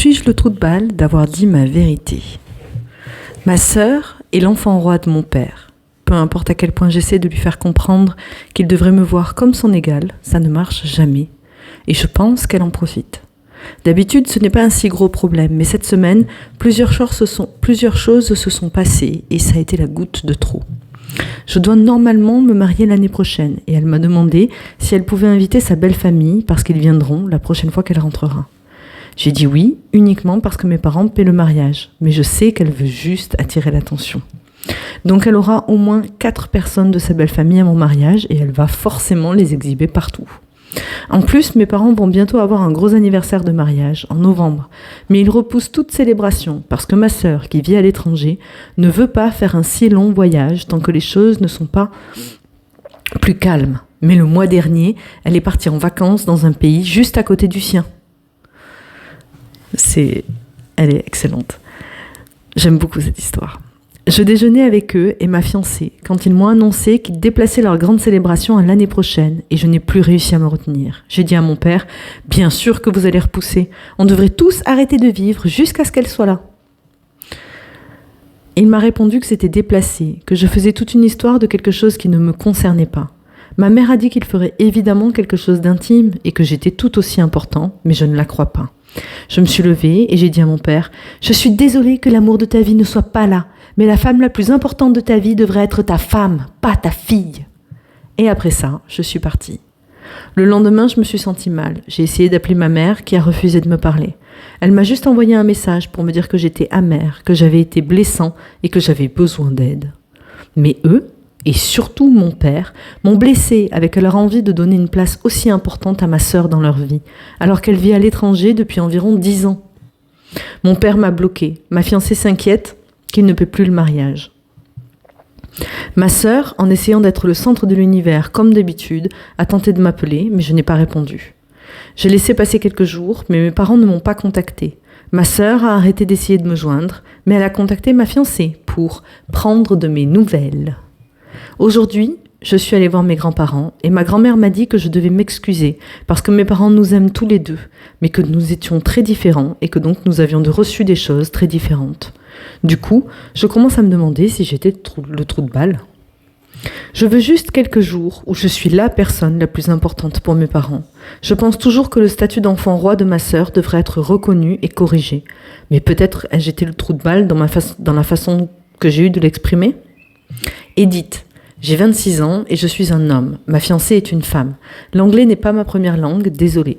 Suis-je le trou de balle d'avoir dit ma vérité ? Ma sœur est l'enfant roi de mon père. Peu importe à quel point j'essaie de lui faire comprendre qu'il devrait me voir comme son égal, ça ne marche jamais. Et je pense qu'elle en profite. D'habitude, ce n'est pas un si gros problème, mais cette semaine, plusieurs choses se sont passées et ça a été la goutte de trop. Je dois normalement me marier l'année prochaine et elle m'a demandé si elle pouvait inviter sa belle famille parce qu'ils viendront la prochaine fois qu'elle rentrera. J'ai dit oui, uniquement parce que mes parents paient le mariage, mais je sais qu'elle veut juste attirer l'attention. Donc elle aura au moins 4 personnes de sa belle famille à mon mariage et elle va forcément les exhiber partout. En plus, mes parents vont bientôt avoir un gros anniversaire de mariage, en novembre. Mais ils repoussent toute célébration parce que ma sœur, qui vit à l'étranger, ne veut pas faire un si long voyage tant que les choses ne sont pas plus calmes. Mais le mois dernier, elle est partie en vacances dans un pays juste à côté du sien. Elle est excellente. J'aime beaucoup cette histoire. Je déjeunais avec eux et ma fiancée quand ils m'ont annoncé qu'ils déplaçaient leur grande célébration à l'année prochaine et je n'ai plus réussi à me retenir. J'ai dit à mon père, bien sûr que vous allez repousser. On devrait tous arrêter de vivre jusqu'à ce qu'elle soit là. Il m'a répondu que c'était déplacé, que je faisais toute une histoire de quelque chose qui ne me concernait pas. Ma mère a dit qu'il ferait évidemment quelque chose d'intime et que j'étais tout aussi important, mais je ne la crois pas. Je me suis levée et j'ai dit à mon père, « Je suis désolée que l'amour de ta vie ne soit pas là, mais la femme la plus importante de ta vie devrait être ta femme, pas ta fille. » Et après ça, je suis partie. Le lendemain, je me suis sentie mal. J'ai essayé d'appeler ma mère qui a refusé de me parler. Elle m'a juste envoyé un message pour me dire que j'étais amère, que j'avais été blessant et que j'avais besoin d'aide. Mais eux, et surtout mon père, m'ont blessée avec leur envie de donner une place aussi importante à ma sœur dans leur vie, alors qu'elle vit à l'étranger depuis environ 10 ans. Mon père m'a bloquée. Ma fiancée s'inquiète qu'il ne paie plus le mariage. Ma sœur, en essayant d'être le centre de l'univers comme d'habitude, a tenté de m'appeler, mais je n'ai pas répondu. J'ai laissé passer quelques jours, mais mes parents ne m'ont pas contactée. Ma sœur a arrêté d'essayer de me joindre, mais elle a contacté ma fiancée pour prendre de mes nouvelles. Aujourd'hui, je suis allée voir mes grands-parents et ma grand-mère m'a dit que je devais m'excuser parce que mes parents nous aiment tous les deux, mais que nous étions très différents et que donc nous avions reçu des choses très différentes. Du coup, je commence à me demander si j'étais le trou de balle. Je veux juste quelques jours où je suis la personne la plus importante pour mes parents. Je pense toujours que le statut d'enfant roi de ma sœur devrait être reconnu et corrigé. Mais peut-être ai-je été le trou de balle dans la façon que j'ai eue de l'exprimer ? Edith, j'ai 26 ans et je suis un homme. Ma fiancée est une femme. L'anglais n'est pas ma première langue, désolée.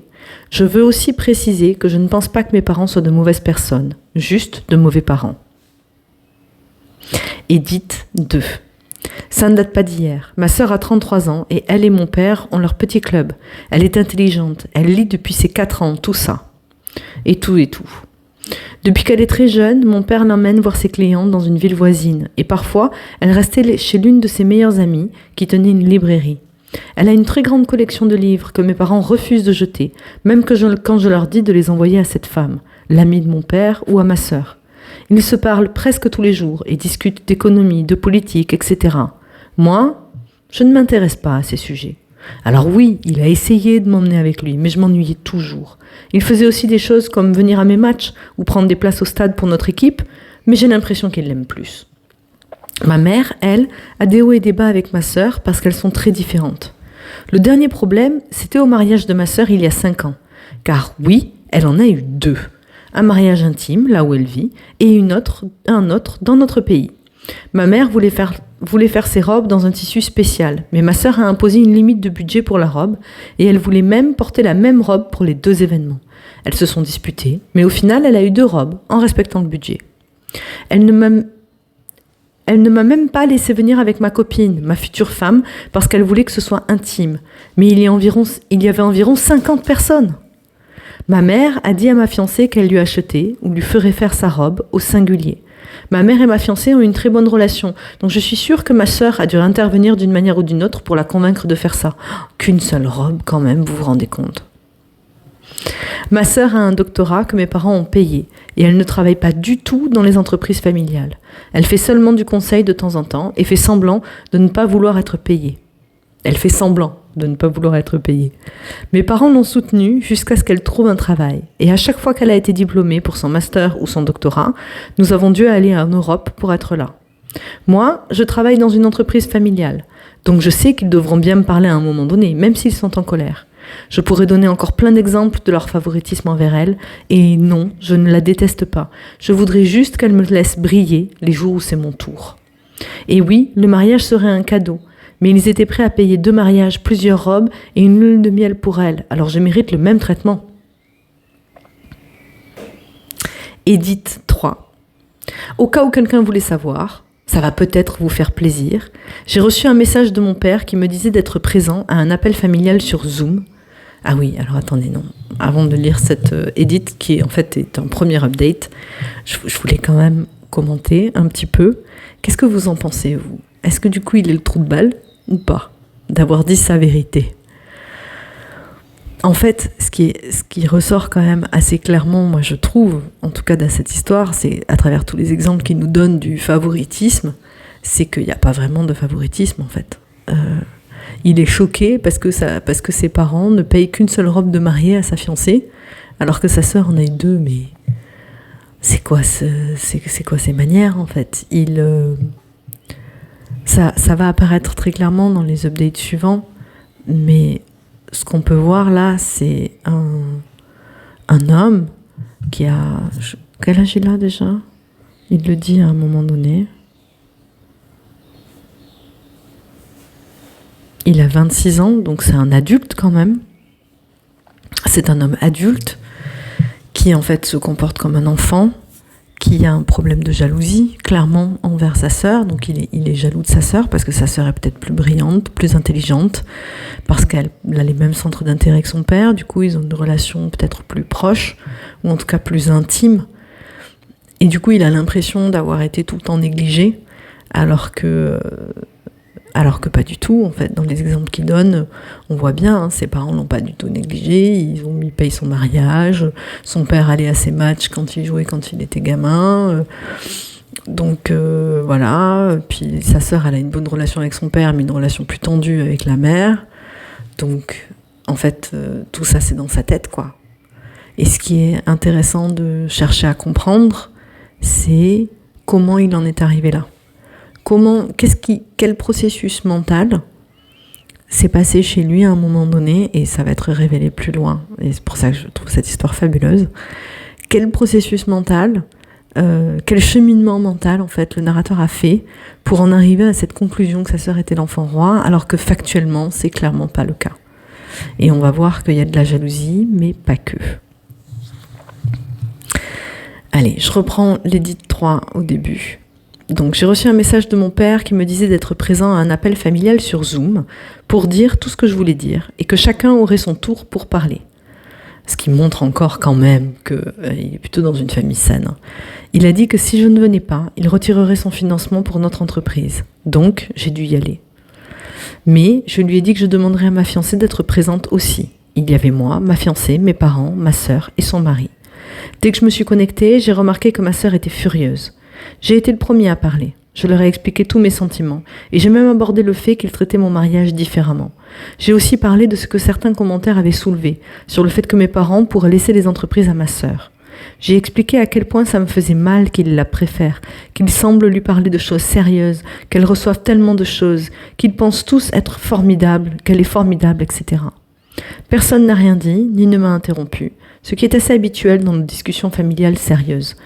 Je veux aussi préciser que je ne pense pas que mes parents soient de mauvaises personnes, juste de mauvais parents. Edith 2. Ça ne date pas d'hier. Ma sœur a 33 ans et elle et mon père ont leur petit club. Elle est intelligente. Elle lit depuis ses 4 ans, tout ça. Et tout. Depuis qu'elle est très jeune, mon père l'emmène voir ses clients dans une ville voisine. Et parfois, elle restait chez l'une de ses meilleures amies qui tenait une librairie. Elle a une très grande collection de livres que mes parents refusent de jeter, même quand je leur dis de les envoyer à cette femme, l'amie de mon père ou à ma sœur. Ils se parlent presque tous les jours et discutent d'économie, de politique, etc. Moi, je ne m'intéresse pas à ces sujets. Alors oui, il a essayé de m'emmener avec lui, mais je m'ennuyais toujours. Il faisait aussi des choses comme venir à mes matchs ou prendre des places au stade pour notre équipe, mais j'ai l'impression qu'il l'aime plus. Ma mère, elle, a des hauts et des bas avec ma sœur parce qu'elles sont très différentes. Le dernier problème, c'était au mariage de ma sœur il y a 5 ans. Car oui, elle en a eu 2. Un mariage intime, là où elle vit, et un autre dans notre pays. Ma mère voulait faire ses robes dans un tissu spécial, mais ma sœur a imposé une limite de budget pour la robe, et elle voulait même porter la même robe pour les 2 événements. Elles se sont disputées, mais au final, elle a eu 2 robes, en respectant le budget. Elle ne m'a même pas laissé venir avec ma copine, ma future femme, parce qu'elle voulait que ce soit intime. Mais il y avait environ 50 personnes. Ma mère a dit à ma fiancée qu'elle lui achetait ou lui ferait faire sa robe au singulier. Ma mère et ma fiancée ont une très bonne relation, donc je suis sûre que ma sœur a dû intervenir d'une manière ou d'une autre pour la convaincre de faire ça. Qu'une seule robe quand même, vous vous rendez compte ? Ma sœur a un doctorat que mes parents ont payé et elle ne travaille pas du tout dans les entreprises familiales. Elle fait seulement du conseil de temps en temps et fait semblant de ne pas vouloir être payée. Elle fait semblant, de ne pas vouloir être payée. Mes parents l'ont soutenue jusqu'à ce qu'elle trouve un travail. Et à chaque fois qu'elle a été diplômée pour son master ou son doctorat, nous avons dû aller en Europe pour être là. Moi, je travaille dans une entreprise familiale, donc je sais qu'ils devront bien me parler à un moment donné, même s'ils sont en colère. Je pourrais donner encore plein d'exemples de leur favoritisme envers elle, et non, je ne la déteste pas. Je voudrais juste qu'elle me laisse briller les jours où c'est mon tour. Et oui, le mariage serait un cadeau, mais ils étaient prêts à payer 2 mariages, plusieurs robes et une lune de miel pour elle, alors je mérite le même traitement. Édith 3. Au cas où quelqu'un voulait savoir, ça va peut-être vous faire plaisir, j'ai reçu un message de mon père qui me disait d'être présent à un appel familial sur Zoom. Ah oui, alors attendez, non. Avant de lire cette Édith, qui en fait est un premier update, je voulais quand même commenter un petit peu. Qu'est-ce que vous en pensez, vous ? Est-ce que du coup il est le trou de balle ou pas d'avoir dit sa vérité ? En fait, ce qui ressort quand même assez clairement, moi je trouve, en tout cas dans cette histoire, c'est à travers tous les exemples qu'il nous donne du favoritisme, c'est qu'il n'y a pas vraiment de favoritisme en fait. Il est choqué parce que ses parents ne payent qu'une seule robe de mariée à sa fiancée, alors que sa sœur en a eu 2, mais c'est quoi ces manières en fait ? Ça va apparaître très clairement dans les updates suivants, mais ce qu'on peut voir là, c'est un homme qui a... Quel âge il a déjà ? Il le dit à un moment donné. Il a 26 ans, donc c'est un adulte quand même. C'est un homme adulte qui en fait se comporte comme un enfant, qui a un problème de jalousie, clairement, envers sa sœur. Donc il est jaloux de sa sœur parce que sa sœur est peut-être plus brillante, plus intelligente, parce qu'elle a les mêmes centres d'intérêt que son père. Du coup, ils ont une relation peut-être plus proche, ou en tout cas plus intime. Et du coup, il a l'impression d'avoir été tout le temps négligé, alors que pas du tout, en fait. Dans les exemples qu'il donne, on voit bien, ses parents l'ont pas du tout négligé, ils payent son mariage, son père allait à ses matchs quand il jouait, quand il était gamin, donc voilà, puis sa sœur, elle a une bonne relation avec son père, mais une relation plus tendue avec la mère, donc en fait, tout ça c'est dans sa tête, quoi. Et ce qui est intéressant de chercher à comprendre, c'est comment il en est arrivé là. Quel processus mental s'est passé chez lui à un moment donné, et ça va être révélé plus loin, et c'est pour ça que je trouve cette histoire fabuleuse. Quel processus mental, quel cheminement mental en fait le narrateur a fait pour en arriver à cette conclusion que sa sœur était l'enfant roi, alors que factuellement c'est clairement pas le cas. Et on va voir qu'il y a de la jalousie, mais pas que. Allez, je reprends l'édite 3 au début. Donc j'ai reçu un message de mon père qui me disait d'être présent à un appel familial sur Zoom pour dire tout ce que je voulais dire et que chacun aurait son tour pour parler. Ce qui montre encore quand même qu'il est plutôt dans une famille saine. Il a dit que si je ne venais pas, il retirerait son financement pour notre entreprise. Donc j'ai dû y aller. Mais je lui ai dit que je demanderais à ma fiancée d'être présente aussi. Il y avait moi, ma fiancée, mes parents, ma sœur et son mari. Dès que je me suis connectée, j'ai remarqué que ma sœur était furieuse. J'ai été le premier à parler. Je leur ai expliqué tous mes sentiments. Et j'ai même abordé le fait qu'ils traitaient mon mariage différemment. J'ai aussi parlé de ce que certains commentaires avaient soulevé, sur le fait que mes parents pourraient laisser les entreprises à ma sœur. J'ai expliqué à quel point ça me faisait mal qu'ils la préfèrent, qu'ils semblent lui parler de choses sérieuses, qu'elle reçoive tellement de choses, qu'ils pensent tous être formidables, qu'elle est formidable, etc. Personne n'a rien dit, ni ne m'a interrompu, ce qui est assez habituel dans nos discussions familiales sérieuses.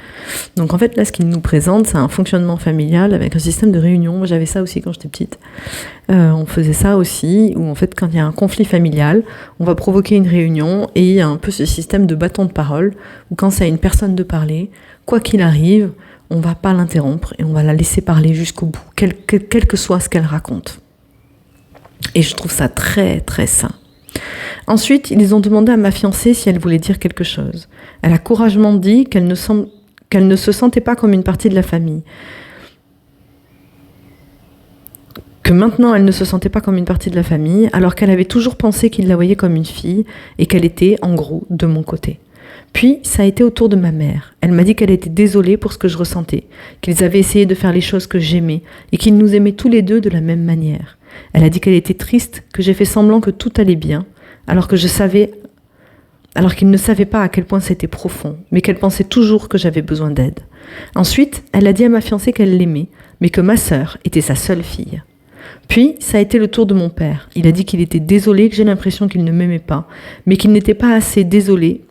Donc en fait, là, ce qu'il nous présente, c'est un fonctionnement familial avec un système de réunion. Moi, j'avais ça aussi quand j'étais petite. On faisait ça aussi, où en fait, quand il y a un conflit familial, on va provoquer une réunion et il y a un peu ce système de bâton de parole, où quand c'est à une personne de parler, quoi qu'il arrive, on va pas l'interrompre et on va la laisser parler jusqu'au bout, quel que soit ce qu'elle raconte. Et je trouve ça très, très sain. Ensuite, ils ont demandé à ma fiancée si elle voulait dire quelque chose. Elle a courageusement dit qu'elle ne se sentait pas comme une partie de la famille. Que maintenant, elle ne se sentait pas comme une partie de la famille, alors qu'elle avait toujours pensé qu'il la voyait comme une fille et qu'elle était, en gros, de mon côté. Puis, ça a été au tour de ma mère. Elle m'a dit qu'elle était désolée pour ce que je ressentais, qu'ils avaient essayé de faire les choses que j'aimais et qu'ils nous aimaient tous les deux de la même manière. Elle a dit qu'elle était triste, que j'ai fait semblant que tout allait bien, alors qu'il ne savait pas à quel point c'était profond, mais qu'elle pensait toujours que j'avais besoin d'aide. Ensuite, elle a dit à ma fiancée qu'elle l'aimait, mais que ma sœur était sa seule fille. Puis, ça a été le tour de mon père. Il a dit qu'il était désolé, que j'ai l'impression qu'il ne m'aimait pas, mais qu'il n'était pas désolé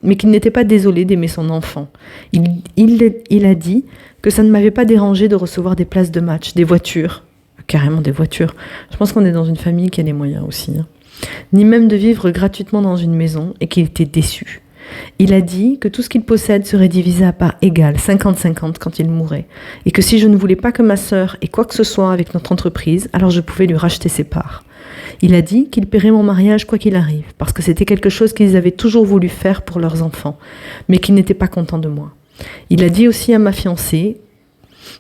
d'aimer son enfant. Il a dit que ça ne m'avait pas dérangé de recevoir des places de match, des voitures, carrément des voitures. Je pense qu'on est dans une famille qui a les moyens aussi, ni même de vivre gratuitement dans une maison, et qu'il était déçu. Il a dit que tout ce qu'il possède serait divisé à part égale, 50-50 quand il mourrait, et que si je ne voulais pas que ma sœur ait quoi que ce soit avec notre entreprise, alors je pouvais lui racheter ses parts. Il a dit qu'il paierait mon mariage quoi qu'il arrive, parce que c'était quelque chose qu'ils avaient toujours voulu faire pour leurs enfants, mais qu'ils n'étaient pas contents de moi. Il a dit aussi à ma fiancée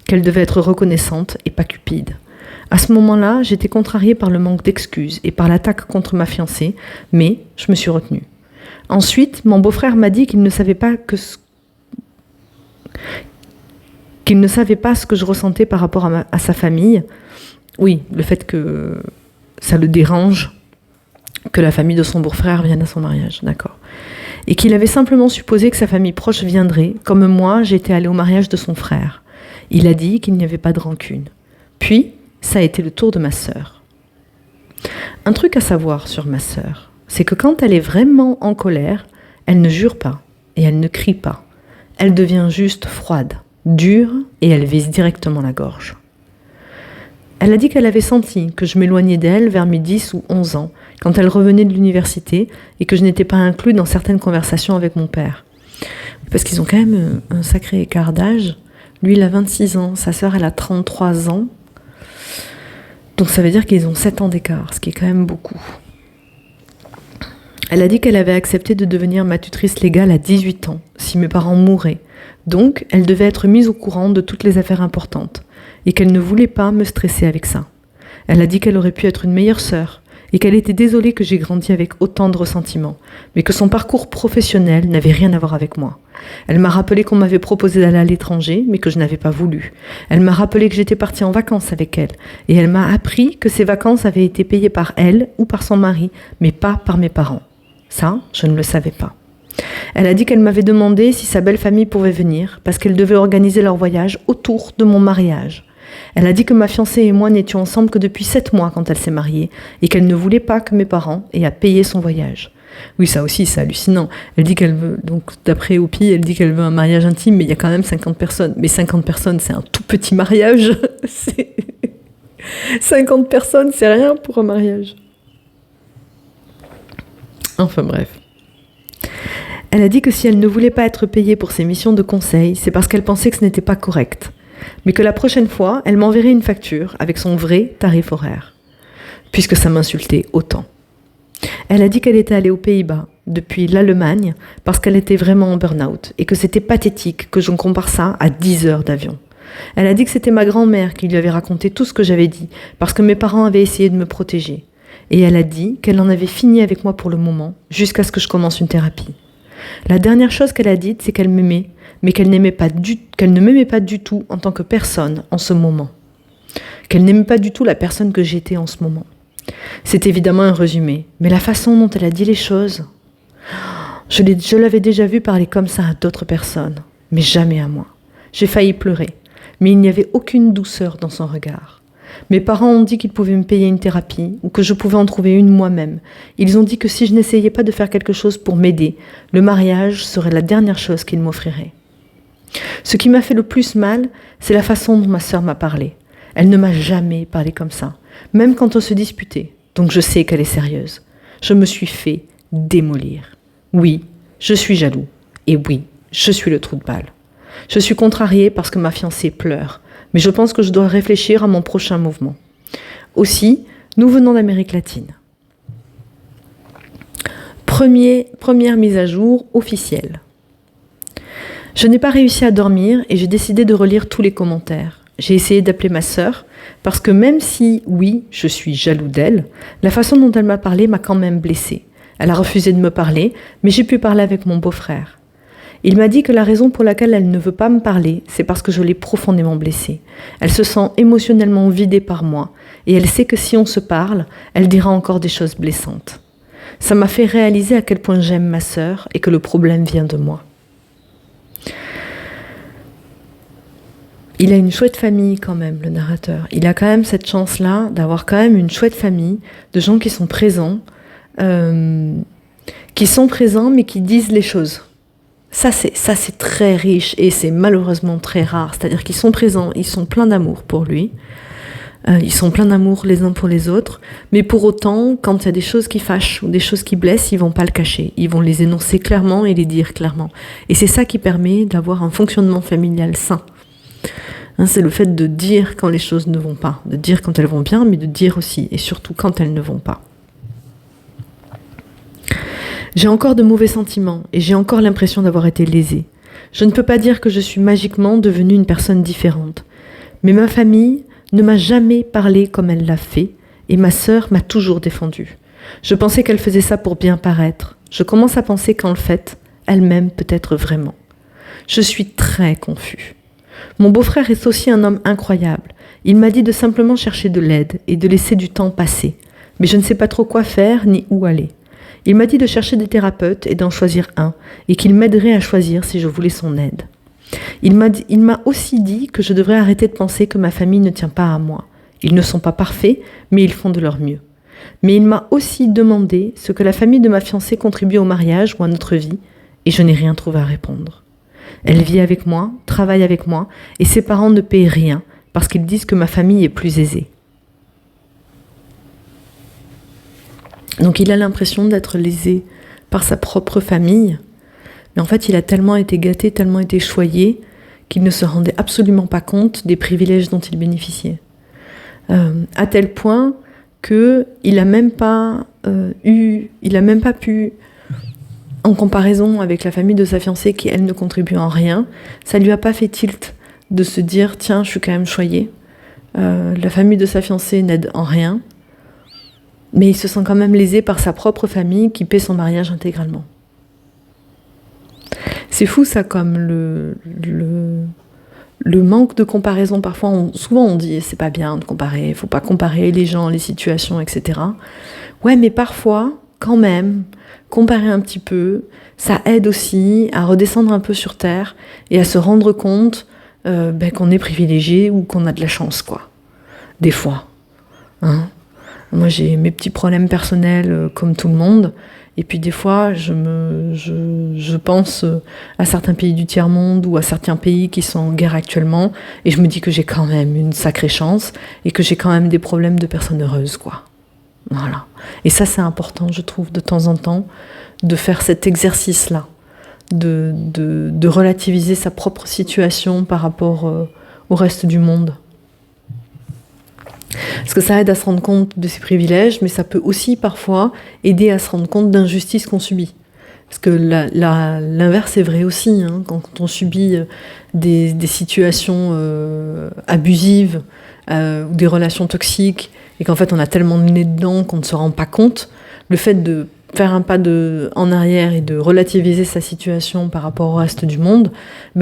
qu'elle devait être reconnaissante et pas cupide. À ce moment-là, j'étais contrariée par le manque d'excuses et par l'attaque contre ma fiancée, mais je me suis retenue. Ensuite, mon beau-frère m'a dit qu'il ne savait pas ce que je ressentais par rapport à sa famille. Oui, le fait que ça le dérange que la famille de son beau-frère vienne à son mariage, d'accord. Et qu'il avait simplement supposé que sa famille proche viendrait, comme moi, j'étais allée au mariage de son frère. Il a dit qu'il n'y avait pas de rancune. Puis, ça a été le tour de ma sœur. Un truc à savoir sur ma sœur, c'est que quand elle est vraiment en colère, elle ne jure pas et elle ne crie pas. Elle devient juste froide, dure et elle vise directement la gorge. Elle a dit qu'elle avait senti que je m'éloignais d'elle vers mes 10 ou 11 ans, quand elle revenait de l'université et que je n'étais pas inclus dans certaines conversations avec mon père. Parce qu'ils ont quand même un sacré écart d'âge. Lui, il a 26 ans, sa sœur, elle a 33 ans. Donc ça veut dire qu'ils ont 7 ans d'écart, ce qui est quand même beaucoup. Elle a dit qu'elle avait accepté de devenir ma tutrice légale à 18 ans, si mes parents mouraient. Donc, elle devait être mise au courant de toutes les affaires importantes, et qu'elle ne voulait pas me stresser avec ça. Elle a dit qu'elle aurait pu être une meilleure sœur, et qu'elle était désolée que j'ai grandi avec autant de ressentiments, mais que son parcours professionnel n'avait rien à voir avec moi. Elle m'a rappelé qu'on m'avait proposé d'aller à l'étranger, mais que je n'avais pas voulu. Elle m'a rappelé que j'étais partie en vacances avec elle, et elle m'a appris que ces vacances avaient été payées par elle ou par son mari, mais pas par mes parents. Ça, je ne le savais pas. Elle a dit qu'elle m'avait demandé si sa belle famille pouvait venir, parce qu'elle devait organiser leur voyage autour de mon mariage. Elle a dit que ma fiancée et moi n'étions ensemble que depuis 7 mois quand elle s'est mariée, et qu'elle ne voulait pas que mes parents aient à payer son voyage. Oui, ça aussi, c'est hallucinant. Elle dit qu'elle veut, donc d'après Oupi, elle dit qu'elle veut un mariage intime, mais il y a quand même 50 personnes. Mais 50 personnes, c'est un tout petit mariage. 50 personnes, c'est rien pour un mariage. Enfin bref. Elle a dit que si elle ne voulait pas être payée pour ses missions de conseil, c'est parce qu'elle pensait que ce n'était pas correct, mais que la prochaine fois, elle m'enverrait une facture avec son vrai tarif horaire, puisque ça m'insultait autant. Elle a dit qu'elle était allée aux Pays-Bas, depuis l'Allemagne, parce qu'elle était vraiment en burn-out, et que c'était pathétique que je compare ça à 10 heures d'avion. Elle a dit que c'était ma grand-mère qui lui avait raconté tout ce que j'avais dit, parce que mes parents avaient essayé de me protéger. Et elle a dit qu'elle en avait fini avec moi pour le moment, jusqu'à ce que je commence une thérapie. La dernière chose qu'elle a dite, c'est qu'elle m'aimait, mais qu'elle ne m'aimait pas du tout en tant que personne en ce moment. Qu'elle n'aimait pas du tout la personne que j'étais en ce moment. C'est évidemment un résumé, mais la façon dont elle a dit les choses, je l'avais déjà vue parler comme ça à d'autres personnes, mais jamais à moi. J'ai failli pleurer, mais il n'y avait aucune douceur dans son regard. Mes parents ont dit qu'ils pouvaient me payer une thérapie ou que je pouvais en trouver une moi-même. Ils ont dit que si je n'essayais pas de faire quelque chose pour m'aider, le mariage serait la dernière chose qu'ils m'offriraient. Ce qui m'a fait le plus mal, c'est la façon dont ma sœur m'a parlé. Elle ne m'a jamais parlé comme ça, même quand on se disputait. Donc je sais qu'elle est sérieuse. Je me suis fait démolir. Oui, je suis jaloux. Et oui, je suis le trou de balle. Je suis contrariée parce que ma fiancée pleure. Mais je pense que je dois réfléchir à mon prochain mouvement. Aussi, nous venons d'Amérique latine. Première mise à jour officielle. Je n'ai pas réussi à dormir et j'ai décidé de relire tous les commentaires. J'ai essayé d'appeler ma sœur parce que même si, oui, je suis jaloux d'elle, la façon dont elle m'a parlé m'a quand même blessée. Elle a refusé de me parler, mais j'ai pu parler avec mon beau-frère. Il m'a dit que la raison pour laquelle elle ne veut pas me parler, c'est parce que je l'ai profondément blessée. Elle se sent émotionnellement vidée par moi, et elle sait que si on se parle, elle dira encore des choses blessantes. Ça m'a fait réaliser à quel point j'aime ma sœur et que le problème vient de moi. Il a une chouette famille quand même, le narrateur. Il a quand même cette chance-là d'avoir quand même une chouette famille, de gens qui sont présents mais qui disent les choses. Ça c'est très riche et c'est malheureusement très rare. C'est-à-dire qu'ils sont présents, ils sont pleins d'amour pour lui. Ils sont pleins d'amour les uns pour les autres, mais pour autant, quand il y a des choses qui fâchent ou des choses qui blessent, ils vont pas le cacher. Ils vont les énoncer clairement et les dire clairement. Et c'est ça qui permet d'avoir un fonctionnement familial sain. C'est le fait de dire quand les choses ne vont pas, de dire quand elles vont bien, mais de dire aussi, et surtout quand elles ne vont pas. J'ai encore de mauvais sentiments et j'ai encore l'impression d'avoir été lésée. Je ne peux pas dire que je suis magiquement devenue une personne différente. Mais ma famille ne m'a jamais parlé comme elle l'a fait et ma sœur m'a toujours défendue. Je pensais qu'elle faisait ça pour bien paraître. Je commence à penser qu'en fait, elle m'aime peut-être vraiment. Je suis très confus. Mon beau-frère est aussi un homme incroyable. Il m'a dit de simplement chercher de l'aide et de laisser du temps passer. Mais je ne sais pas trop quoi faire ni où aller. Il m'a dit de chercher des thérapeutes et d'en choisir un, et qu'il m'aiderait à choisir si je voulais son aide. Il m'a aussi dit que je devrais arrêter de penser que ma famille ne tient pas à moi. Ils ne sont pas parfaits, mais ils font de leur mieux. Mais il m'a aussi demandé ce que la famille de ma fiancée contribue au mariage ou à notre vie, et je n'ai rien trouvé à répondre. Elle vit avec moi, travaille avec moi, et ses parents ne paient rien, parce qu'ils disent que ma famille est plus aisée. Donc il a l'impression d'être lésé par sa propre famille, mais en fait il a tellement été gâté, tellement été choyé, qu'il ne se rendait absolument pas compte des privilèges dont il bénéficiait. À tel point qu'il n'a même pas pu, en comparaison avec la famille de sa fiancée qui elle ne contribue en rien, ça lui a pas fait tilt de se dire tiens je suis quand même choyé. La famille de sa fiancée n'aide en rien. Mais il se sent quand même lésé par sa propre famille qui paie son mariage intégralement. C'est fou ça, comme le manque de comparaison. Parfois, souvent on dit c'est pas bien de comparer, il faut pas comparer les gens, les situations, etc. Ouais, mais parfois, quand même, comparer un petit peu, ça aide aussi à redescendre un peu sur terre et à se rendre compte qu'on est privilégié ou qu'on a de la chance, quoi. Des fois. Moi, j'ai mes petits problèmes personnels comme tout le monde. Et puis des fois, je pense à certains pays du tiers-monde ou à certains pays qui sont en guerre actuellement. Et je me dis que j'ai quand même une sacrée chance et que j'ai quand même des problèmes de personnes heureuses, quoi. Voilà. Et ça, c'est important, je trouve, de temps en temps, de faire cet exercice-là. De relativiser sa propre situation par rapport au reste du monde. Parce que ça aide à se rendre compte de ses privilèges, mais ça peut aussi parfois aider à se rendre compte d'injustices qu'on subit. Parce que l'inverse est vrai aussi, quand on subit des situations abusives ou des relations toxiques, et qu'en fait on a tellement de nez dedans qu'on ne se rend pas compte, le fait de faire un pas en arrière et de relativiser sa situation par rapport au reste du monde,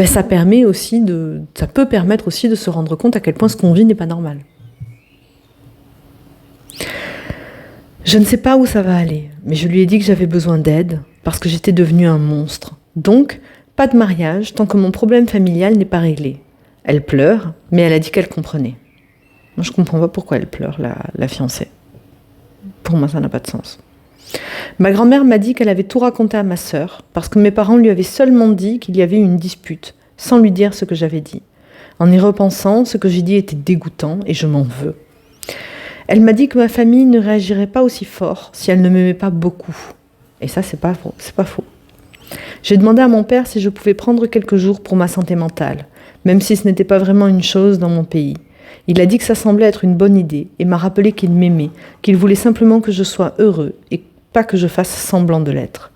ça peut permettre aussi de se rendre compte à quel point ce qu'on vit n'est pas normal. Je ne sais pas où ça va aller, mais je lui ai dit que j'avais besoin d'aide parce que j'étais devenue un monstre. Donc, pas de mariage tant que mon problème familial n'est pas réglé. Elle pleure, mais elle a dit qu'elle comprenait. Moi, je comprends pas pourquoi elle pleure, la fiancée. Pour moi, ça n'a pas de sens. Ma grand-mère m'a dit qu'elle avait tout raconté à ma sœur parce que mes parents lui avaient seulement dit qu'il y avait eu une dispute, sans lui dire ce que j'avais dit. En y repensant, ce que j'ai dit était dégoûtant et je m'en veux. Elle m'a dit que ma famille ne réagirait pas aussi fort si elle ne m'aimait pas beaucoup. Et ça, c'est pas faux. J'ai demandé à mon père si je pouvais prendre quelques jours pour ma santé mentale, même si ce n'était pas vraiment une chose dans mon pays. Il a dit que ça semblait être une bonne idée et m'a rappelé qu'il m'aimait, qu'il voulait simplement que je sois heureux et pas que je fasse semblant de l'être.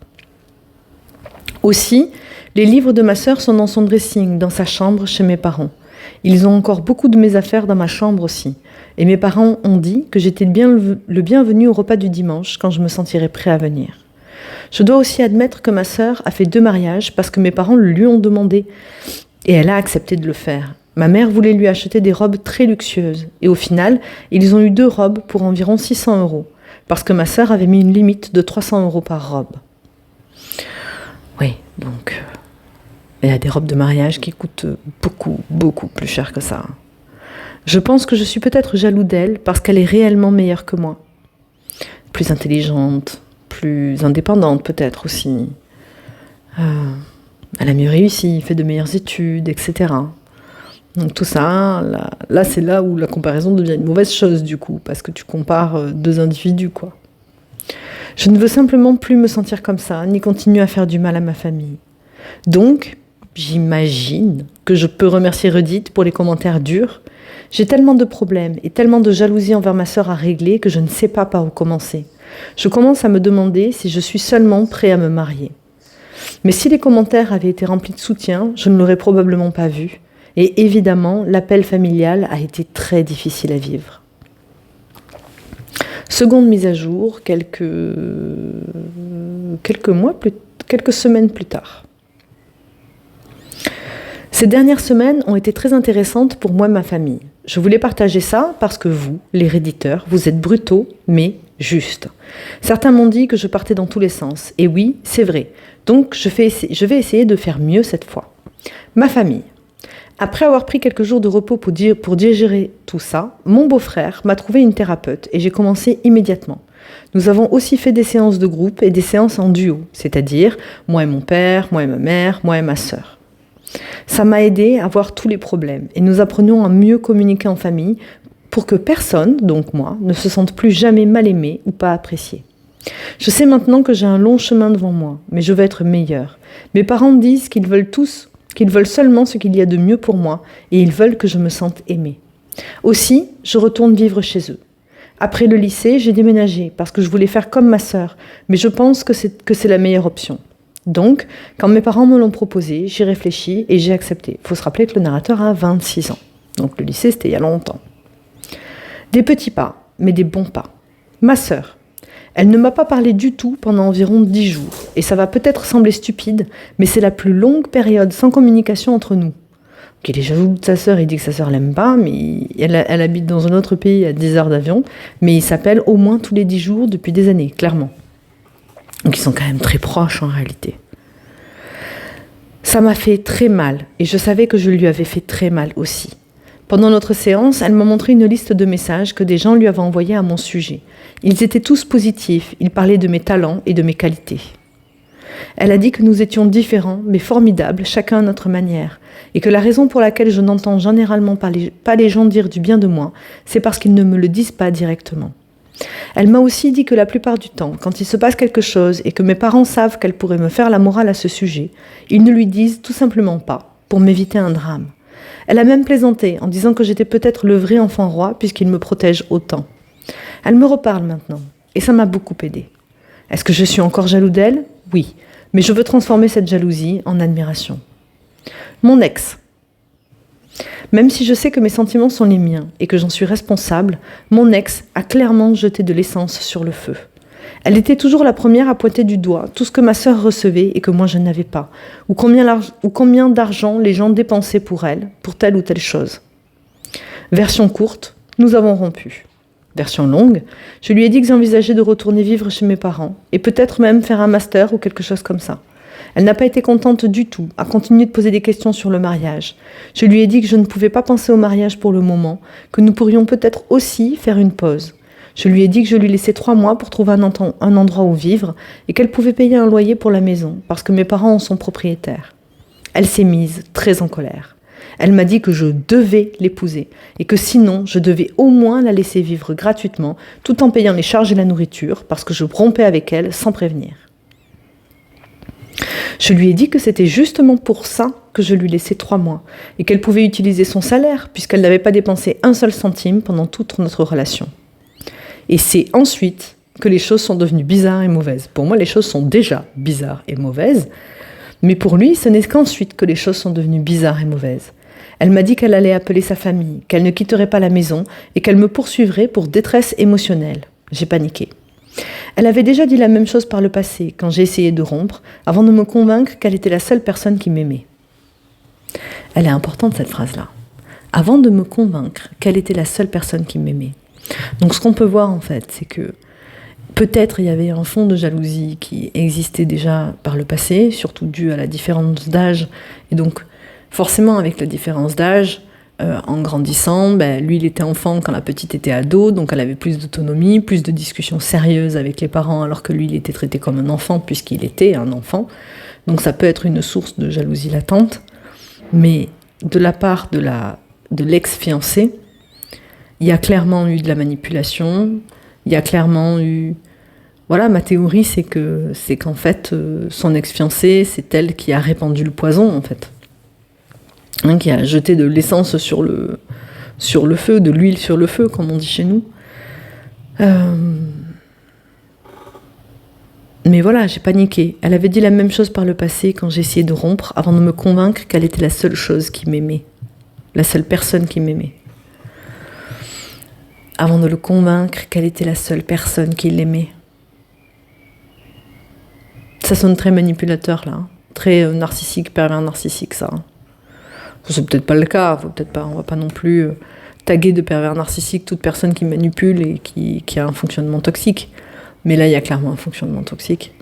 Aussi, les livres de ma sœur sont dans son dressing, dans sa chambre, chez mes parents. Ils ont encore beaucoup de mes affaires dans ma chambre aussi. Et mes parents ont dit que j'étais le bienvenu au repas du dimanche quand je me sentirais prêt à venir. Je dois aussi admettre que ma sœur a fait 2 mariages parce que mes parents le lui ont demandé. Et elle a accepté de le faire. Ma mère voulait lui acheter des robes très luxueuses. Et au final, ils ont eu 2 robes pour environ 600 €. Parce que ma sœur avait mis une limite de 300 € par robe. Oui, donc... il y a des robes de mariage qui coûtent beaucoup, beaucoup plus cher que ça. Je pense que je suis peut-être jaloux d'elle parce qu'elle est réellement meilleure que moi. Plus intelligente, plus indépendante peut-être aussi. Elle a mieux réussi, fait de meilleures études, etc. Donc tout ça, là c'est là où la comparaison devient une mauvaise chose du coup, parce que tu compares 2 individus, quoi. Je ne veux simplement plus me sentir comme ça, ni continuer à faire du mal à ma famille. Donc, j'imagine que je peux remercier Reddit pour les commentaires durs. J'ai tellement de problèmes et tellement de jalousie envers ma sœur à régler que je ne sais pas par où commencer. Je commence à me demander si je suis seulement prêt à me marier. Mais si les commentaires avaient été remplis de soutien, je ne l'aurais probablement pas vu. Et évidemment, l'appel familial a été très difficile à vivre. Seconde mise à jour, quelques semaines plus tard. Ces dernières semaines ont été très intéressantes pour moi et ma famille. Je voulais partager ça parce que vous, les Redditeurs, vous êtes brutaux, mais justes. Certains m'ont dit que je partais dans tous les sens. Et oui, c'est vrai. Donc je vais essayer de faire mieux cette fois. Ma famille. Après avoir pris quelques jours de repos pour digérer tout ça, mon beau-frère m'a trouvé une thérapeute et j'ai commencé immédiatement. Nous avons aussi fait des séances de groupe et des séances en duo, c'est-à-dire moi et mon père, moi et ma mère, moi et ma sœur. Ça m'a aidé à voir tous les problèmes et nous apprenons à mieux communiquer en famille pour que personne, donc moi, ne se sente plus jamais mal aimé ou pas apprécié. Je sais maintenant que j'ai un long chemin devant moi, mais je veux être meilleure. Mes parents disent qu'ils veulent seulement ce qu'il y a de mieux pour moi et ils veulent que je me sente aimée. Aussi, je retourne vivre chez eux. Après le lycée, j'ai déménagé parce que je voulais faire comme ma sœur, mais je pense que c'est la meilleure option. Donc, quand mes parents me l'ont proposé, j'y réfléchis et j'ai accepté. Il faut se rappeler que le narrateur a 26 ans. Donc le lycée, c'était il y a longtemps. Des petits pas, mais des bons pas. Ma sœur, elle ne m'a pas parlé du tout pendant environ 10 jours. Et ça va peut-être sembler stupide, mais c'est la plus longue période sans communication entre nous. Donc, il est jaloux de sa sœur, il dit que sa sœur l'aime pas, mais elle habite dans un autre pays à 10 heures d'avion, mais ils s'appellent au moins tous les 10 jours depuis des années, clairement. Donc ils sont quand même très proches en réalité. Ça m'a fait très mal et je savais que je lui avais fait très mal aussi. Pendant notre séance, elle m'a montré une liste de messages que des gens lui avaient envoyés à mon sujet. Ils étaient tous positifs, ils parlaient de mes talents et de mes qualités. Elle a dit que nous étions différents mais formidables, chacun à notre manière, et que la raison pour laquelle je n'entends généralement pas les gens dire du bien de moi, c'est parce qu'ils ne me le disent pas directement. Elle m'a aussi dit que la plupart du temps, quand il se passe quelque chose et que mes parents savent qu'elle pourrait me faire la morale à ce sujet, ils ne lui disent tout simplement pas, pour m'éviter un drame. Elle a même plaisanté en disant que j'étais peut-être le vrai enfant roi puisqu'il me protège autant. Elle me reparle maintenant, et ça m'a beaucoup aidée. Est-ce que je suis encore jaloux d'elle ? Oui, mais je veux transformer cette jalousie en admiration. Mon ex. Même si je sais que mes sentiments sont les miens et que j'en suis responsable, mon ex a clairement jeté de l'essence sur le feu. Elle était toujours la première à pointer du doigt tout ce que ma sœur recevait et que moi je n'avais pas, ou combien d'argent les gens dépensaient pour elle, pour telle ou telle chose. Version courte, nous avons rompu. Version longue, je lui ai dit que j'envisageais de retourner vivre chez mes parents et peut-être même faire un master ou quelque chose comme ça. Elle n'a pas été contente du tout, a continué de poser des questions sur le mariage. Je lui ai dit que je ne pouvais pas penser au mariage pour le moment, que nous pourrions peut-être aussi faire une pause. Je lui ai dit que je lui laissais 3 mois pour trouver un endroit où vivre et qu'elle pouvait payer un loyer pour la maison, parce que mes parents en sont propriétaires. Elle s'est mise très en colère. Elle m'a dit que je devais l'épouser et que sinon je devais au moins la laisser vivre gratuitement tout en payant les charges et la nourriture parce que je rompais avec elle sans prévenir. Je lui ai dit que c'était justement pour ça que je lui laissais 3 mois et qu'elle pouvait utiliser son salaire puisqu'elle n'avait pas dépensé un seul centime pendant toute notre relation. Et c'est ensuite que les choses sont devenues bizarres et mauvaises. Pour moi, les choses sont déjà bizarres et mauvaises, mais pour lui, ce n'est qu'ensuite que les choses sont devenues bizarres et mauvaises. Elle m'a dit qu'elle allait appeler sa famille, qu'elle ne quitterait pas la maison et qu'elle me poursuivrait pour détresse émotionnelle. J'ai paniqué. Elle avait déjà dit la même chose par le passé, quand j'ai essayé de rompre, avant de me convaincre qu'elle était la seule personne qui m'aimait. Elle est importante cette phrase-là. Avant de me convaincre qu'elle était la seule personne qui m'aimait. Donc ce qu'on peut voir en fait, c'est que peut-être il y avait un fond de jalousie qui existait déjà par le passé, surtout dû à la différence d'âge. Et donc forcément avec la différence d'âge, en grandissant, lui il était enfant quand la petite était ado, donc elle avait plus d'autonomie, plus de discussions sérieuses avec les parents, alors que lui il était traité comme un enfant puisqu'il était un enfant. Donc ça peut être une source de jalousie latente, mais de la part de l'ex-fiancé, il y a clairement eu de la manipulation, il y a clairement eu... Voilà, ma théorie c'est qu'en fait, son ex-fiancé, c'est elle qui a répandu le poison en fait. Qui a jeté de l'essence sur le feu, de l'huile sur le feu, comme on dit chez nous. Mais voilà, j'ai paniqué. Elle avait dit la même chose par le passé quand j'ai essayé de rompre, avant de me convaincre qu'elle était la seule chose qui m'aimait. La seule personne qui m'aimait. Avant de le convaincre qu'elle était la seule personne qui l'aimait. Ça sonne très manipulateur, là. Très narcissique, pervers narcissique, ça. C'est peut-être pas le cas, on va pas non plus taguer de pervers narcissique toute personne qui manipule et qui a un fonctionnement toxique. Mais là, il y a clairement un fonctionnement toxique.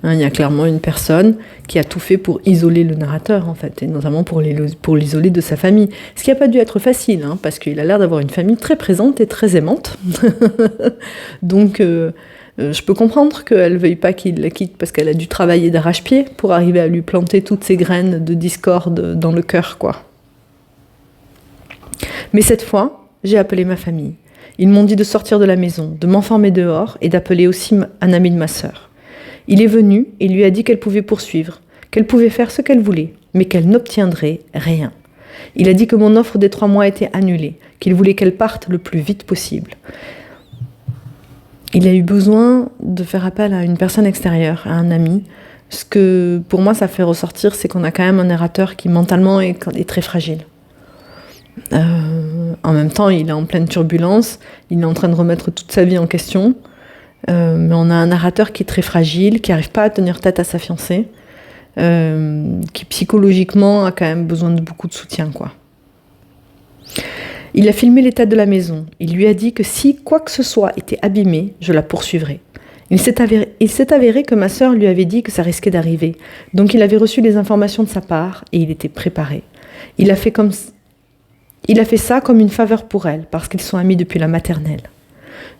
Il y a clairement une personne qui a tout fait pour isoler le narrateur, en fait, et notamment pour l'isoler de sa famille. Ce qui n'a pas dû être facile, parce qu'il a l'air d'avoir une famille très présente et très aimante. Donc, je peux comprendre qu'elle ne veuille pas qu'il la quitte parce qu'elle a dû travailler d'arrache-pied pour arriver à lui planter toutes ces graines de discorde dans le cœur, quoi. Mais cette fois, j'ai appelé ma famille. Ils m'ont dit de sortir de la maison, de m'enfermer dehors et d'appeler aussi un ami de ma sœur. Il est venu et lui a dit qu'elle pouvait poursuivre, qu'elle pouvait faire ce qu'elle voulait, mais qu'elle n'obtiendrait rien. Il a dit que mon offre des 3 mois était annulée, qu'il voulait qu'elle parte le plus vite possible. Il a eu besoin de faire appel à une personne extérieure, à un ami. Ce que, pour moi, ça fait ressortir, c'est qu'on a quand même un narrateur qui, mentalement, est très fragile. En même temps, il est en pleine turbulence, il est en train de remettre toute sa vie en question. Mais on a un narrateur qui est très fragile, qui n'arrive pas à tenir tête à sa fiancée, qui, psychologiquement, a quand même besoin de beaucoup de soutien, quoi. Il a filmé l'état de la maison. Il lui a dit que si quoi que ce soit était abîmé, je la poursuivrais. Il s'est avéré que ma sœur lui avait dit que ça risquait d'arriver. Donc il avait reçu des informations de sa part et il était préparé. Il a fait ça comme une faveur pour elle, parce qu'ils sont amis depuis la maternelle.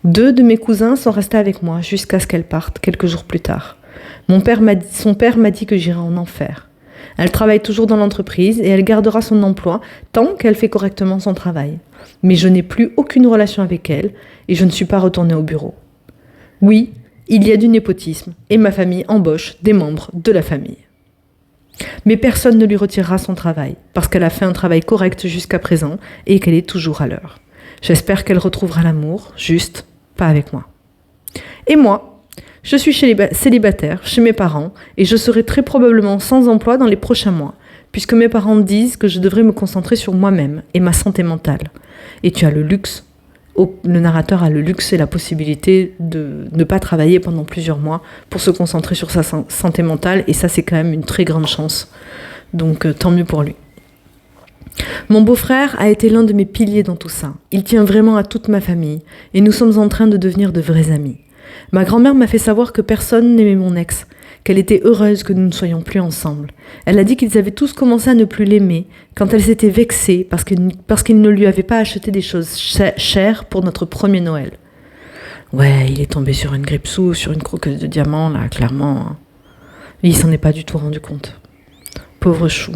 2 de mes cousins sont restés avec moi jusqu'à ce qu'elle parte, quelques jours plus tard. Son père m'a dit que j'irais en enfer. Elle travaille toujours dans l'entreprise et elle gardera son emploi tant qu'elle fait correctement son travail. Mais je n'ai plus aucune relation avec elle et je ne suis pas retournée au bureau. Oui, il y a du népotisme et ma famille embauche des membres de la famille. Mais personne ne lui retirera son travail parce qu'elle a fait un travail correct jusqu'à présent et qu'elle est toujours à l'heure. J'espère qu'elle retrouvera l'amour, juste pas avec moi. Et moi, je suis célibataire chez mes parents et je serai très probablement sans emploi dans les prochains mois, puisque mes parents disent que je devrais me concentrer sur moi-même et ma santé mentale. Et tu as le luxe, le narrateur a le luxe et la possibilité de ne pas travailler pendant plusieurs mois pour se concentrer sur sa santé mentale, et ça c'est quand même une très grande chance. Donc tant mieux pour lui. Mon beau-frère a été l'un de mes piliers dans tout ça. Il tient vraiment à toute ma famille et nous sommes en train de devenir de vrais amis. Ma grand-mère m'a fait savoir que personne n'aimait mon ex, qu'elle était heureuse que nous ne soyons plus ensemble. Elle a dit qu'ils avaient tous commencé à ne plus l'aimer quand elle s'était vexée parce qu'il ne lui avait pas acheté des choses chères pour notre premier Noël. Ouais, il est tombé sur une grippe sous, sur une croqueuse de diamants, là, clairement. Il s'en est pas du tout rendu compte. Pauvre chou.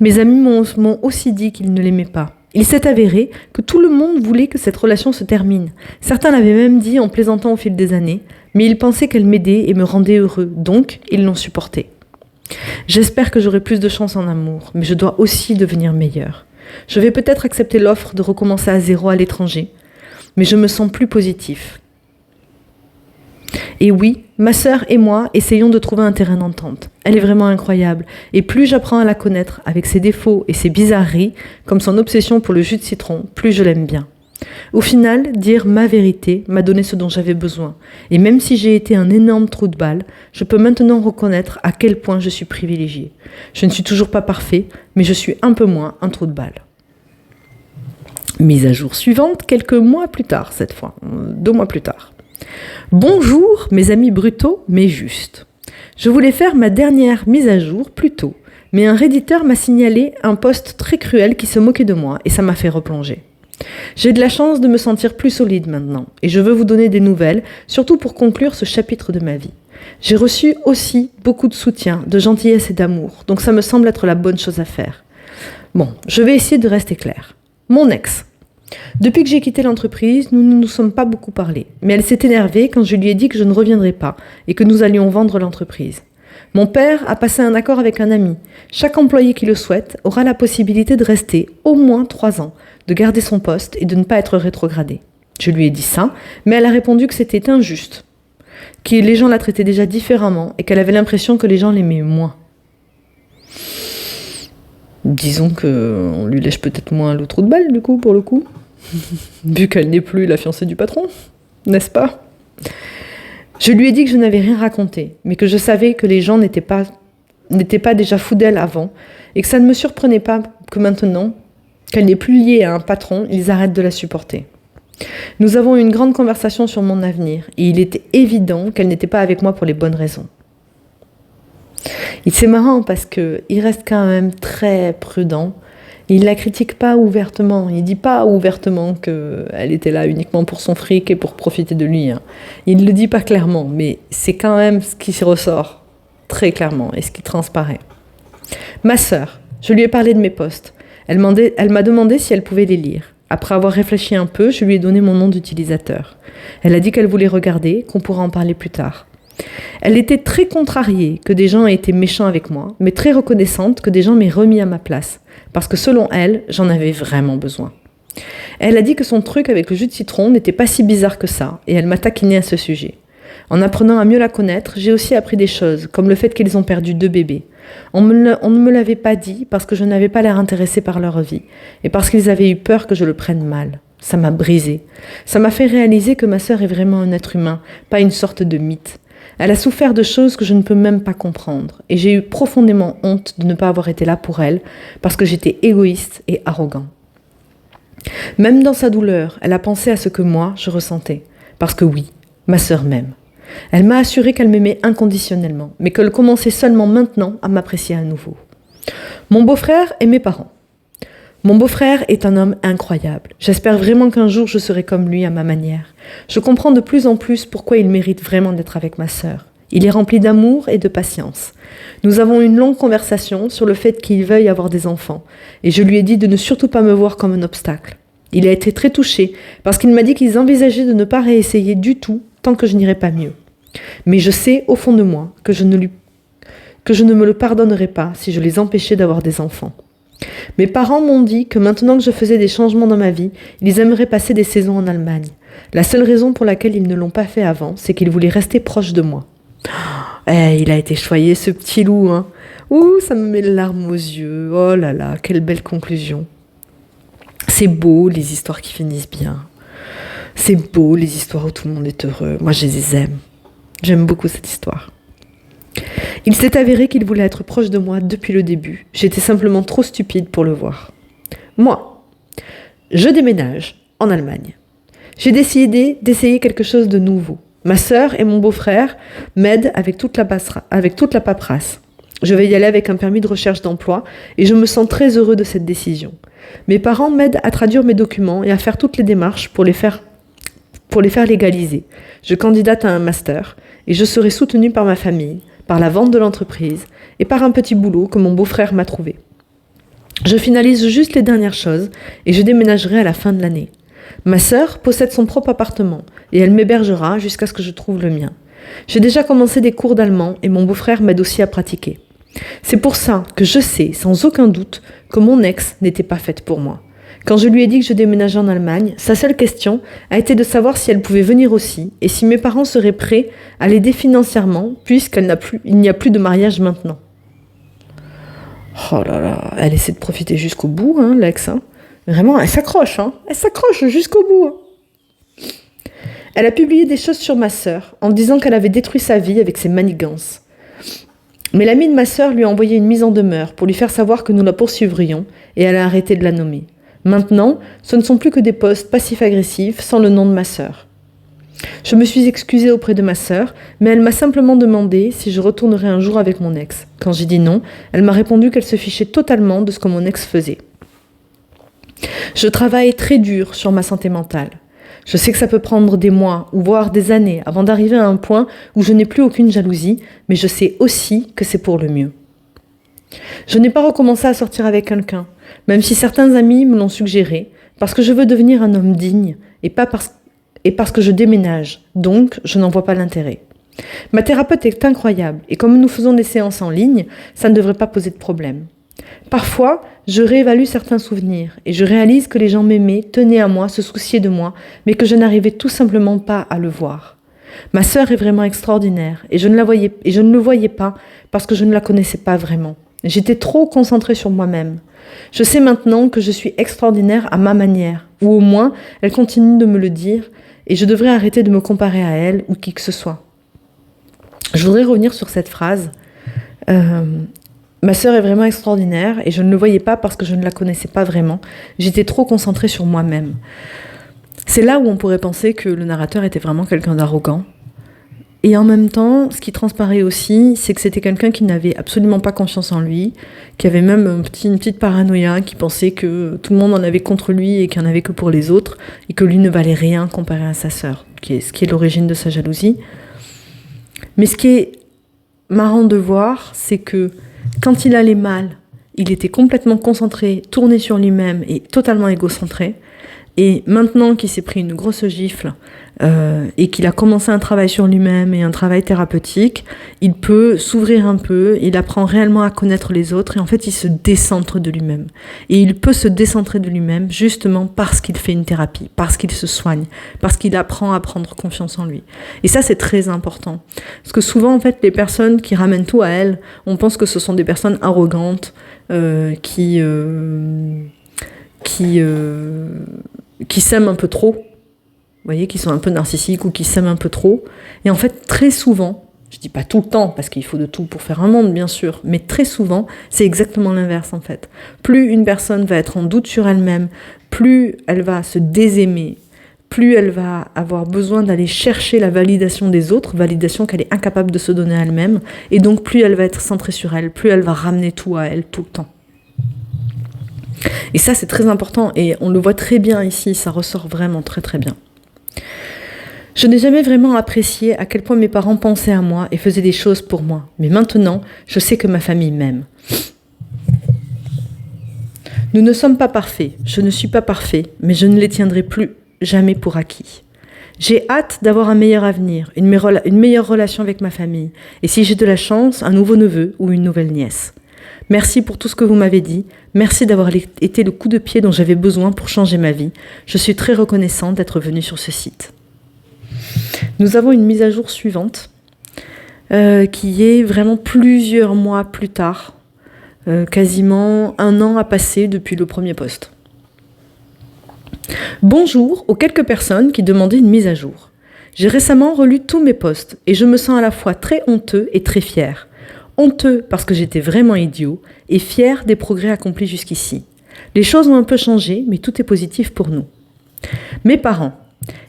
Mes amis m'ont aussi dit qu'ils ne l'aimaient pas. Il s'est avéré que tout le monde voulait que cette relation se termine. Certains l'avaient même dit en plaisantant au fil des années, mais ils pensaient qu'elle m'aidait et me rendait heureux, donc ils l'ont supportée. J'espère que j'aurai plus de chance en amour, mais je dois aussi devenir meilleure. Je vais peut-être accepter l'offre de recommencer à zéro à l'étranger, mais je me sens plus positif. Et oui, ma sœur et moi essayons de trouver un terrain d'entente. Elle est vraiment incroyable. Et plus j'apprends à la connaître, avec ses défauts et ses bizarreries, comme son obsession pour le jus de citron, plus je l'aime bien. Au final, dire ma vérité m'a donné ce dont j'avais besoin. Et même si j'ai été un énorme trou de balle, je peux maintenant reconnaître à quel point je suis privilégiée. Je ne suis toujours pas parfait, mais je suis un peu moins un trou de balle. Mise à jour suivante, quelques mois plus tard cette fois, 2 mois plus tard. Bonjour mes amis brutaux, mais justes. Je voulais faire ma dernière mise à jour plus tôt, mais un redditeur m'a signalé un post très cruel qui se moquait de moi et ça m'a fait replonger. J'ai de la chance de me sentir plus solide maintenant et je veux vous donner des nouvelles, surtout pour conclure ce chapitre de ma vie. J'ai reçu aussi beaucoup de soutien, de gentillesse et d'amour, donc ça me semble être la bonne chose à faire. Bon, je vais essayer de rester claire. Mon ex. Depuis que j'ai quitté l'entreprise, nous ne nous sommes pas beaucoup parlé, mais elle s'est énervée quand je lui ai dit que je ne reviendrais pas et que nous allions vendre l'entreprise. Mon père a passé un accord avec un ami. Chaque employé qui le souhaite aura la possibilité de rester au moins 3 ans, de garder son poste et de ne pas être rétrogradé. Je lui ai dit ça, mais elle a répondu que c'était injuste, que les gens la traitaient déjà différemment et qu'elle avait l'impression que les gens l'aimaient moins. Disons qu'on lui lèche peut-être moins le trou de balle, du coup, pour le coup. Vu qu'elle n'est plus la fiancée du patron, n'est-ce pas ? Je lui ai dit que je n'avais rien raconté, mais que je savais que les gens n'étaient pas déjà fous d'elle avant, et que ça ne me surprenait pas que maintenant, qu'elle n'est plus liée à un patron, ils arrêtent de la supporter. Nous avons eu une grande conversation sur mon avenir, et il était évident qu'elle n'était pas avec moi pour les bonnes raisons. C'est marrant parce qu'il reste quand même très prudent. Il ne la critique pas ouvertement. Il ne dit pas ouvertement qu'elle était là uniquement pour son fric et pour profiter de lui. Il ne le dit pas clairement, mais c'est quand même ce qui ressort très clairement et ce qui transparaît. Ma sœur, je lui ai parlé de mes posts. Elle m'a demandé si elle pouvait les lire. Après avoir réfléchi un peu, je lui ai donné mon nom d'utilisateur. Elle a dit qu'elle voulait regarder, qu'on pourra en parler plus tard. Elle était très contrariée que des gens aient été méchants avec moi, mais très reconnaissante que des gens m'aient remis à ma place, parce que selon elle, j'en avais vraiment besoin. Elle a dit que son truc avec le jus de citron n'était pas si bizarre que ça, et elle m'a taquiné à ce sujet. En apprenant à mieux la connaître, j'ai aussi appris des choses, comme le fait qu'ils ont perdu 2 bébés. On ne me l'avait pas dit parce que je n'avais pas l'air intéressée par leur vie, et parce qu'ils avaient eu peur que je le prenne mal. Ça m'a brisée. Ça m'a fait réaliser que ma sœur est vraiment un être humain, pas une sorte de mythe. Elle a souffert de choses que je ne peux même pas comprendre, et j'ai eu profondément honte de ne pas avoir été là pour elle, parce que j'étais égoïste et arrogant. Même dans sa douleur, elle a pensé à ce que moi, je ressentais, parce que oui, ma sœur m'aime. Elle m'a assuré qu'elle m'aimait inconditionnellement, mais qu'elle commençait seulement maintenant à m'apprécier à nouveau. Mon beau-frère et mes parents. Mon beau-frère est un homme incroyable. J'espère vraiment qu'un jour je serai comme lui à ma manière. Je comprends de plus en plus pourquoi il mérite vraiment d'être avec ma sœur. Il est rempli d'amour et de patience. Nous avons eu une longue conversation sur le fait qu'il veuille avoir des enfants, et je lui ai dit de ne surtout pas me voir comme un obstacle. Il a été très touché, parce qu'il m'a dit qu'ils envisageaient de ne pas réessayer du tout tant que je n'irais pas mieux. Mais je sais au fond de moi que je ne me le pardonnerai pas si je les empêchais d'avoir des enfants. Mes parents m'ont dit que maintenant que je faisais des changements dans ma vie, ils aimeraient passer des saisons en Allemagne. La seule raison pour laquelle ils ne l'ont pas fait avant, c'est qu'ils voulaient rester proches de moi. Il a été choyé ce petit loup, hein. Ouh, ça me met les larmes aux yeux. Oh là là, quelle belle conclusion. C'est beau, les histoires qui finissent bien. C'est beau, les histoires où tout le monde est heureux. Moi, je les aime. J'aime beaucoup cette histoire. Il s'est avéré qu'il voulait être proche de moi depuis le début. J'étais simplement trop stupide pour le voir. Moi, je déménage en Allemagne. J'ai décidé d'essayer quelque chose de nouveau. Ma sœur et mon beau-frère m'aident avec toute la paperasse. Je vais y aller avec un permis de recherche d'emploi et je me sens très heureux de cette décision. Mes parents m'aident à traduire mes documents et à faire toutes les démarches pour les faire légaliser. Je candidate à un master et je serai soutenue par ma famille, par la vente de l'entreprise et par un petit boulot que mon beau-frère m'a trouvé. Je finalise juste les dernières choses et je déménagerai à la fin de l'année. Ma sœur possède son propre appartement et elle m'hébergera jusqu'à ce que je trouve le mien. J'ai déjà commencé des cours d'allemand et mon beau-frère m'aide aussi à pratiquer. C'est pour ça que je sais, sans aucun doute, que mon ex n'était pas faite pour moi. Quand je lui ai dit que je déménageais en Allemagne, sa seule question a été de savoir si elle pouvait venir aussi et si mes parents seraient prêts à l'aider financièrement puisqu'il n'y a plus de mariage maintenant. Oh là là, elle essaie de profiter jusqu'au bout, l'ex. Vraiment, elle s'accroche jusqu'au bout. Elle a publié des choses sur ma sœur en disant qu'elle avait détruit sa vie avec ses manigances. Mais l'amie de ma sœur lui a envoyé une mise en demeure pour lui faire savoir que nous la poursuivrions et elle a arrêté de la nommer. Maintenant, ce ne sont plus que des posts passifs-agressifs sans le nom de ma sœur. Je me suis excusée auprès de ma sœur, mais elle m'a simplement demandé si je retournerais un jour avec mon ex. Quand j'ai dit non, elle m'a répondu qu'elle se fichait totalement de ce que mon ex faisait. Je travaille très dur sur ma santé mentale. Je sais que ça peut prendre des mois ou voire des années avant d'arriver à un point où je n'ai plus aucune jalousie, mais je sais aussi que c'est pour le mieux. Je n'ai pas recommencé à sortir avec quelqu'un, même si certains amis me l'ont suggéré, parce que je veux devenir un homme digne et parce que je déménage, donc je n'en vois pas l'intérêt. Ma thérapeute est incroyable et comme nous faisons des séances en ligne, ça ne devrait pas poser de problème. Parfois, je réévalue certains souvenirs et je réalise que les gens m'aimaient, tenaient à moi, se souciaient de moi, mais que je n'arrivais tout simplement pas à le voir. Ma sœur est vraiment extraordinaire et je ne le voyais pas parce que je ne la connaissais pas vraiment. J'étais trop concentrée sur moi-même. Je sais maintenant que je suis extraordinaire à ma manière, ou au moins, elle continue de me le dire, et je devrais arrêter de me comparer à elle ou qui que ce soit. Je voudrais revenir sur cette phrase. Ma sœur est vraiment extraordinaire et je ne le voyais pas parce que je ne la connaissais pas vraiment. J'étais trop concentrée sur moi-même. C'est là où on pourrait penser que le narrateur était vraiment quelqu'un d'arrogant. Et en même temps, ce qui transparaît aussi, c'est que c'était quelqu'un qui n'avait absolument pas confiance en lui, qui avait même une petite paranoïa, qui pensait que tout le monde en avait contre lui et qu'il n'y en avait que pour les autres, et que lui ne valait rien comparé à sa sœur, ce qui est l'origine de sa jalousie. Mais ce qui est marrant de voir, c'est que quand il allait mal, il était complètement concentré, tourné sur lui-même et totalement égocentré. Et maintenant qu'il s'est pris une grosse gifle et qu'il a commencé un travail sur lui-même et un travail thérapeutique, il peut s'ouvrir un peu, il apprend réellement à connaître les autres et en fait il se décentre de lui-même. Et il peut se décentrer de lui-même justement parce qu'il fait une thérapie, parce qu'il se soigne, parce qu'il apprend à prendre confiance en lui. Et ça c'est très important. Parce que souvent en fait les personnes qui ramènent tout à elles, on pense que ce sont des personnes arrogantes qui s'aiment un peu trop, vous voyez, qui sont un peu narcissiques ou qui s'aiment un peu trop. Et en fait, très souvent, je dis pas tout le temps, parce qu'il faut de tout pour faire un monde, bien sûr, mais très souvent, c'est exactement l'inverse, en fait. Plus une personne va être en doute sur elle-même, plus elle va se désaimer, plus elle va avoir besoin d'aller chercher la validation des autres, validation qu'elle est incapable de se donner à elle-même, et donc plus elle va être centrée sur elle, plus elle va ramener tout à elle tout le temps. Et ça, c'est très important, et on le voit très bien ici, ça ressort vraiment très très bien. Je n'ai jamais vraiment apprécié à quel point mes parents pensaient à moi et faisaient des choses pour moi. Mais maintenant, je sais que ma famille m'aime. Nous ne sommes pas parfaits, je ne suis pas parfait, mais je ne les tiendrai plus jamais pour acquis. J'ai hâte d'avoir un meilleur avenir, une meilleure relation avec ma famille, et si j'ai de la chance, un nouveau neveu ou une nouvelle nièce. Merci pour tout ce que vous m'avez dit. Merci d'avoir été le coup de pied dont j'avais besoin pour changer ma vie. Je suis très reconnaissante d'être venue sur ce site. Nous avons une mise à jour suivante qui est vraiment plusieurs mois plus tard. Quasiment 1 an a passé depuis le premier post. Bonjour aux quelques personnes qui demandaient une mise à jour. J'ai récemment relu tous mes posts et je me sens à la fois très honteux et très fier. Honteux parce que j'étais vraiment idiot et fier des progrès accomplis jusqu'ici. Les choses ont un peu changé, mais tout est positif pour nous. Mes parents.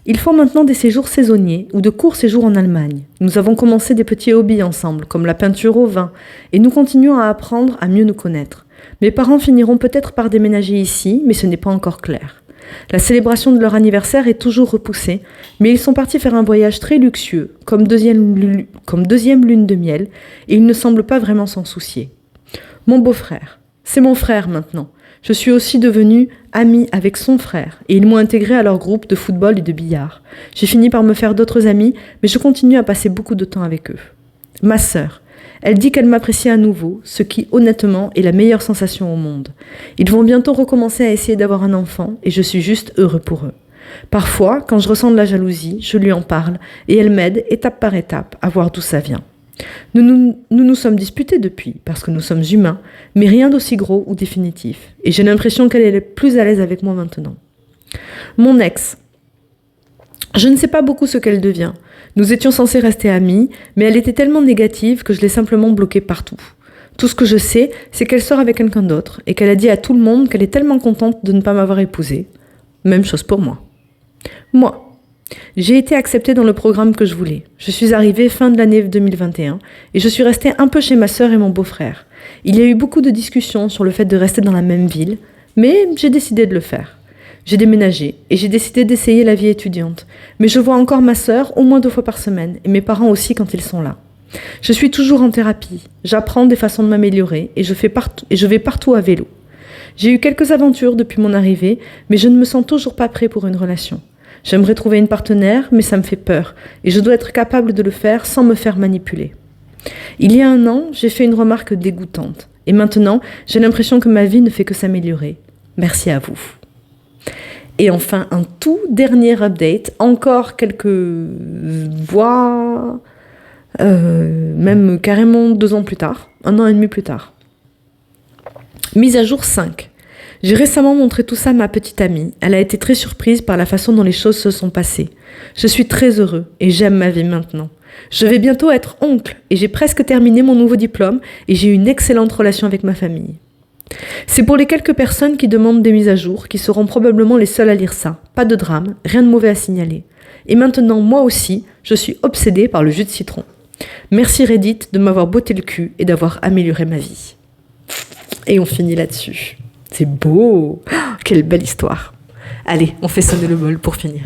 Ils font maintenant des séjours saisonniers ou de courts séjours en Allemagne. Nous avons commencé des petits hobbies ensemble, comme la peinture au vin, et nous continuons à apprendre à mieux nous connaître. Mes parents finiront peut-être par déménager ici, mais ce n'est pas encore clair. La célébration de leur anniversaire est toujours repoussée, mais ils sont partis faire un voyage très luxueux, comme deuxième lune de miel, et ils ne semblent pas vraiment s'en soucier. Mon beau-frère. C'est mon frère maintenant. Je suis aussi devenue amie avec son frère, et ils m'ont intégrée à leur groupe de football et de billard. J'ai fini par me faire d'autres amis, mais je continue à passer beaucoup de temps avec eux. Ma sœur. Elle dit qu'elle m'apprécie à nouveau, ce qui, honnêtement, est la meilleure sensation au monde. Ils vont bientôt recommencer à essayer d'avoir un enfant, et je suis juste heureux pour eux. Parfois, quand je ressens de la jalousie, je lui en parle, et elle m'aide, étape par étape, à voir d'où ça vient. Nous sommes disputés depuis, parce que nous sommes humains, mais rien d'aussi gros ou définitif. Et j'ai l'impression qu'elle est plus à l'aise avec moi maintenant. Mon ex. Je ne sais pas beaucoup ce qu'elle devient. Nous étions censés rester amis, mais elle était tellement négative que je l'ai simplement bloquée partout. Tout ce que je sais, c'est qu'elle sort avec quelqu'un d'autre et qu'elle a dit à tout le monde qu'elle est tellement contente de ne pas m'avoir épousée. Même chose pour moi. Moi, j'ai été acceptée dans le programme que je voulais. Je suis arrivée fin de l'année 2021 et je suis restée un peu chez ma sœur et mon beau-frère. Il y a eu beaucoup de discussions sur le fait de rester dans la même ville, mais j'ai décidé de le faire. J'ai déménagé et j'ai décidé d'essayer la vie étudiante. Mais je vois encore ma sœur au moins 2 fois par semaine et mes parents aussi quand ils sont là. Je suis toujours en thérapie. J'apprends des façons de m'améliorer et je vais partout à vélo. J'ai eu quelques aventures depuis mon arrivée, mais je ne me sens toujours pas prêt pour une relation. J'aimerais trouver une partenaire, mais ça me fait peur et je dois être capable de le faire sans me faire manipuler. Il y a 1 an, j'ai fait une remarque dégoûtante et maintenant, j'ai l'impression que ma vie ne fait que s'améliorer. Merci à vous. Et enfin, un tout dernier update, encore quelques voix, même carrément 2 ans plus tard, 1 an et demi plus tard. Mise à jour 5. J'ai récemment montré tout ça à ma petite amie. Elle a été très surprise par la façon dont les choses se sont passées. Je suis très heureux et j'aime ma vie maintenant. Je vais bientôt être oncle et j'ai presque terminé mon nouveau diplôme et j'ai une excellente relation avec ma famille. C'est pour les quelques personnes qui demandent des mises à jour, qui seront probablement les seules à lire ça. Pas de drame, rien de mauvais à signaler. Et maintenant, moi aussi, je suis obsédée par le jus de citron. Merci Reddit de m'avoir botté le cul et d'avoir amélioré ma vie. Et on finit là-dessus. C'est beau! Oh, quelle belle histoire! Allez, on fait sonner le bol pour finir.